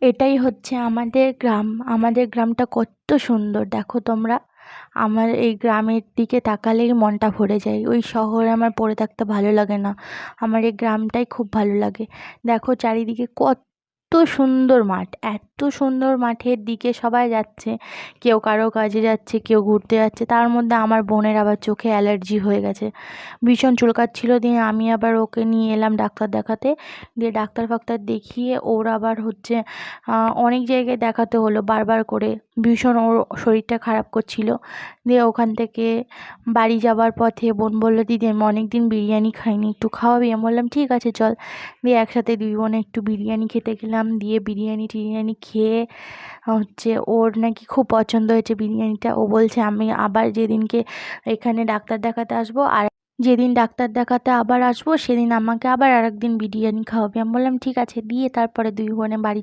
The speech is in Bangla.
এটাই হচ্ছে আমাদের গ্রাম। আমাদের গ্রামটা কত সুন্দর দেখো তোমরা। আমার এই গ্রামের দিকে তাকালেই মনটা ভরে যায়। ওই শহরে আমার পড়ে থাকতে ভালো লাগে না, আমার এই গ্রামটাই খুব ভালো লাগে। দেখো চারিদিকে কত সুন্দর মাঠ, এত সুন্দর মাঠের দিকে সবাই যাচ্ছে, কেউ কারো কাজে যাচ্ছে, কেউ ঘুরতে যাচ্ছে। তার মধ্যে আমার বোনের আবার চোখে অ্যালার্জি হয়ে গেছে, ভীষণ চুলকাচ্ছিল। দিয়ে আমি আবার ওকে নিয়ে এলাম ডাক্তার দেখাতে। দিয়ে ডাক্তার ফাক্তার দেখিয়ে ওর আবার হচ্ছে অনেক জায়গায় দেখাতে হলো বারবার করে, ভীষণ ওর শরীরটা খারাপ করছিল। দিয়ে ওখান থেকে বাড়ি যাবার পথে বোন বলল, দিদি আমি অনেক দিন বিরিয়ানি খাইনি, একটু খাওয়াবি? আমি বললাম ঠিক আছে চল। দিয়ে একসাথে দুই বোনে একটু বিরিয়ানি খেতে গেলাম। দিয়ে বিরিয়ানি টিরিয়ানি খেয়ে হচ্ছে ওর নাকি খুব পছন্দ হয়েছে বিরিয়ানিটা। ও বলছে আমি আবার যেদিনকে এখানে ডাক্তার দেখাতে আসবো, আর যেদিন ডাক্তার দেখাতে আবার আসবো সেদিন আমাকে আবার আরেকদিন বিরিয়ানি খাওয়াবে। আমি বললাম ঠিক আছে। দিয়ে তারপরে দুই বোনে বাড়ি